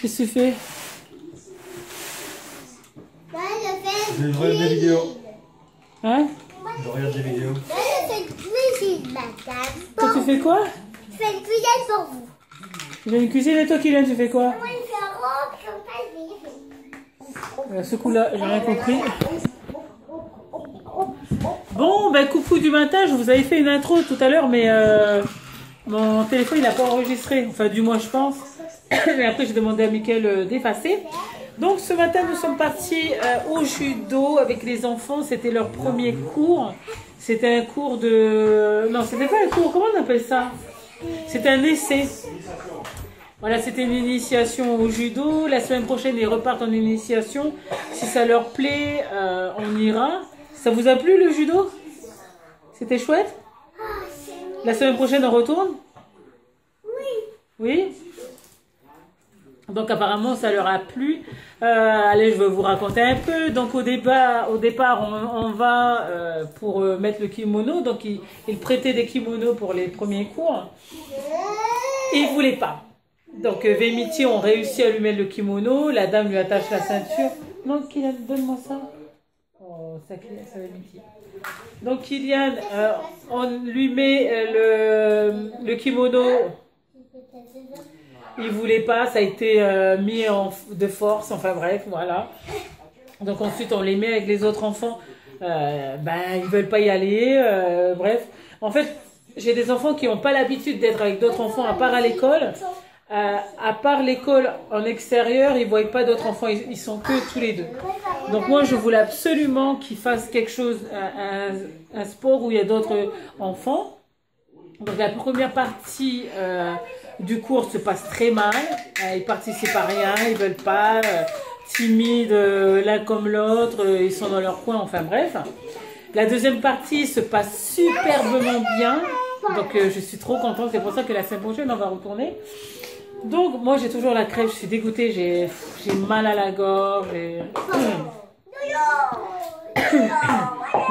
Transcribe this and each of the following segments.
Qu'est-ce que tu fais? Je regarde des vidéos. Hein? Je regarde des vidéos. Je fais une cuisine, madame. Toi, tu fais quoi? Je fais une cuisine pour vous. Tu fais une cuisine et toi, Kylian, tu fais quoi? Moi, je fais un robe comme ça. Ce coup-là, j'ai rien compris. Bon, ben coucou du matin, je vous avais fait une intro tout à l'heure, mais mon téléphone il n'a pas enregistré, enfin du moins je pense. Mais après j'ai demandé à Mickaël d'effacer. Donc ce matin nous sommes partis au judo avec les enfants, c'était leur premier cours. C'était un cours de... Non, c'était pas un cours, comment on appelle ça? C'était un essai. Voilà, c'était une initiation au judo. La semaine prochaine, ils repartent en initiation. Si ça leur plaît, on ira. Ça vous a plu le judo? C'était chouette? La semaine prochaine, on retourne? Oui? Donc apparemment, ça leur a plu. Allez, je vais vous raconter un peu. Donc au départ, on va pour mettre le kimono. Donc ils prêtaient des kimonos pour les premiers cours. Et ils ne voulaient pas. Donc Vémiti ont réussi à lui mettre le kimono. La dame lui attache la ceinture. Non, Kylian, donne-moi ça. Oh, ça Vémiti. Donc Kylian, on lui met le kimono. Il voulait pas, ça a été mis de force, enfin bref, voilà. Donc ensuite on les met avec les autres enfants, ils veulent pas y aller, bref. En fait, j'ai des enfants qui n'ont pas l'habitude d'être avec d'autres enfants à part à l'école. À part l'école en extérieur, ils ne voient pas d'autres enfants, ils sont que tous les deux. Donc moi je voulais absolument qu'ils fassent quelque chose, un sport où il y a d'autres enfants. Donc la première partie du cours se passe très mal, ils participent à rien, ils veulent pas, timides l'un comme l'autre, ils sont dans leur coin, enfin bref. La deuxième partie se passe superbement bien, donc je suis trop contente, c'est pour ça que la semaine prochaine on va retourner. Donc moi j'ai toujours la crève, je suis dégoûtée, j'ai mal à la gorge,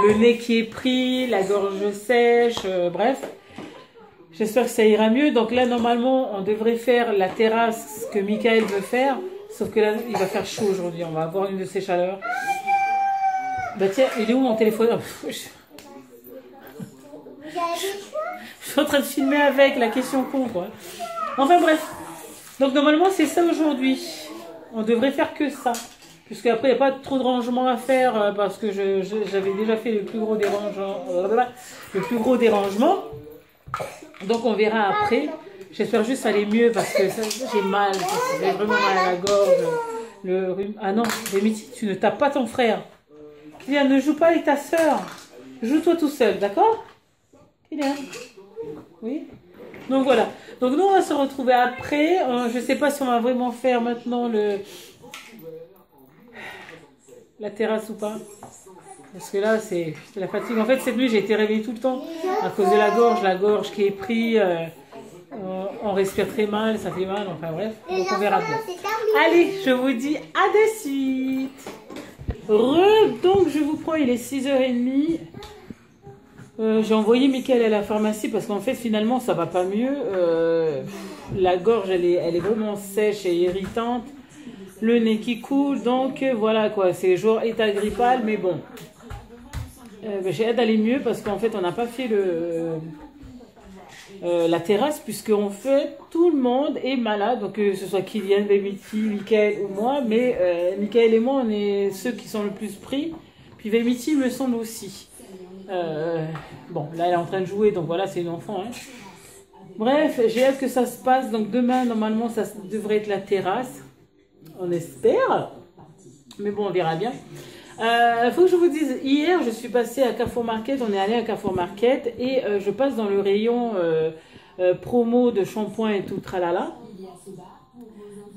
le nez qui est pris, la gorge sèche, bref. J'espère que ça ira mieux. Donc là, normalement, on devrait faire la terrasse que Mickaël veut faire. Sauf que là, il va faire chaud aujourd'hui. On va avoir une de ces chaleurs. Bah tiens, il est où mon téléphone? Je suis en train de filmer avec la question con, quoi. Enfin bref. Donc normalement, c'est ça aujourd'hui. On devrait faire que ça. Puisque après, il n'y a pas trop de rangement à faire. Parce que j'avais déjà fait le plus gros dérangement. Donc on verra après. J'espère juste aller mieux parce que j'ai mal. J'ai vraiment mal à la gorge. Le rhume. Ah non, Vémiti, tu ne tapes pas ton frère. Kylian, ne joue pas avec ta soeur. Joue-toi tout seul, d'accord? Kylian? Oui? Donc voilà. Donc nous on va se retrouver après. Je ne sais pas si on va vraiment faire maintenant la terrasse ou pas. Parce que là, c'est la fatigue. En fait, cette nuit, j'ai été réveillée tout le temps à cause de la gorge qui est prise. On respire très mal, ça fait mal, enfin bref. Donc on verra bien. Allez, je vous dis à de suite. Donc je vous prends, il est 6h30. J'ai envoyé Mickaël à la pharmacie parce qu'en fait, finalement, ça va pas mieux. La gorge, elle est vraiment sèche et irritante. Le nez qui coule, donc voilà quoi, c'est genre état grippal, mais bon. J'ai hâte d'aller mieux parce qu'en fait on n'a pas fait la terrasse puisque en fait tout le monde est malade, donc que ce soit Kylian, Vémiti, Mickaël ou moi, mais Mickaël et moi on est ceux qui sont le plus pris, puis Vémiti me semble aussi. Bon là elle est en train de jouer, donc voilà, c'est une enfant, hein. Bref, j'ai hâte que ça se passe, donc demain normalement ça devrait être la terrasse, on espère, mais bon on verra bien. Faut que je vous dise, hier je suis passée à Carrefour Market, on est allé à Carrefour Market et je passe dans le rayon promo de shampoing et tout tralala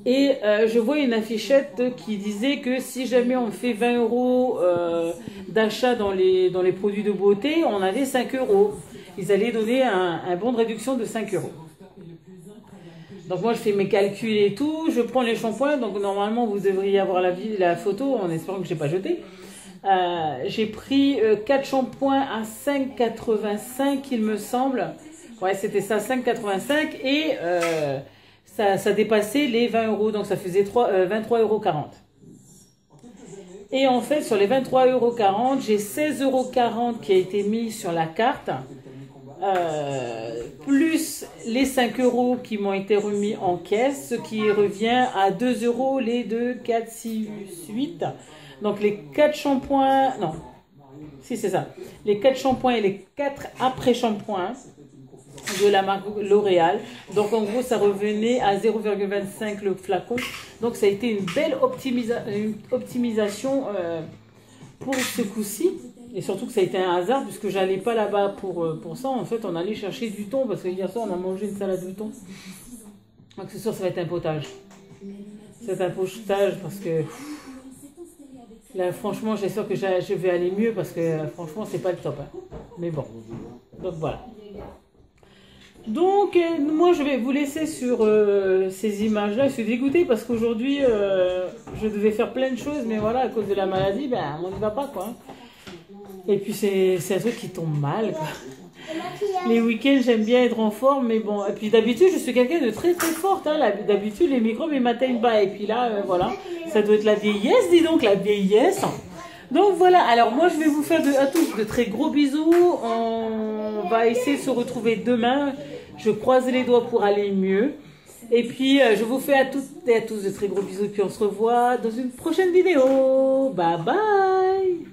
et je vois une affichette qui disait que si jamais on fait 20 € d'achat dans les produits de beauté, on avait 5 €. Ils allaient donner un bon de réduction de 5 €. Donc moi je fais mes calculs et tout, je prends les shampoings, donc normalement vous devriez avoir la photo en espérant que je n'ai pas jeté. J'ai pris 4 shampoings à 5,85 il me semble. Ouais c'était ça, 5,85 et ça dépassait les 20 euros, donc ça faisait 23,40 €. Et en fait, sur les 23,40 €, j'ai 16,40 € qui a été mis sur la carte, plus les 5 € qui m'ont été remis en caisse, ce qui revient à 2 € les 2, 4, 6, 8. Donc les 4 shampoings, non, si c'est ça, les 4 shampoings et les 4 après-shampoings de la marque L'Oréal. Donc en gros ça revenait à 0,25 le flacon. Donc ça a été une belle optimisation pour ce coup-ci. Et surtout que ça a été un hasard puisque j'allais pas là-bas pour ça. En fait on allait chercher du thon parce que hier soir on a mangé une salade de thon. Donc ce soir ça va être un potage. C'est un potage parce que là franchement j'espère que je vais aller mieux parce que franchement c'est pas le top. Hein. Mais bon. Donc voilà. Donc, moi, je vais vous laisser sur ces images-là. Je suis dégoûtée parce qu'aujourd'hui, je devais faire plein de choses, mais voilà, à cause de la maladie, ben, on n'y va pas, quoi. Et puis, c'est un truc qui tombe mal, quoi. Les week-ends, j'aime bien être en forme, mais bon. Et puis, d'habitude, je suis quelqu'un de très, très forte. Hein. D'habitude, les microbes, ils m'atteignent pas. Et puis là, voilà, ça doit être la vieillesse, dis donc, la vieillesse. Donc, voilà. Alors, moi, je vais vous faire à tous de très gros bisous. On va essayer de se retrouver demain. Je croise les doigts pour aller mieux. Et puis, je vous fais à toutes et à tous de très gros bisous. Et puis, on se revoit dans une prochaine vidéo. Bye bye.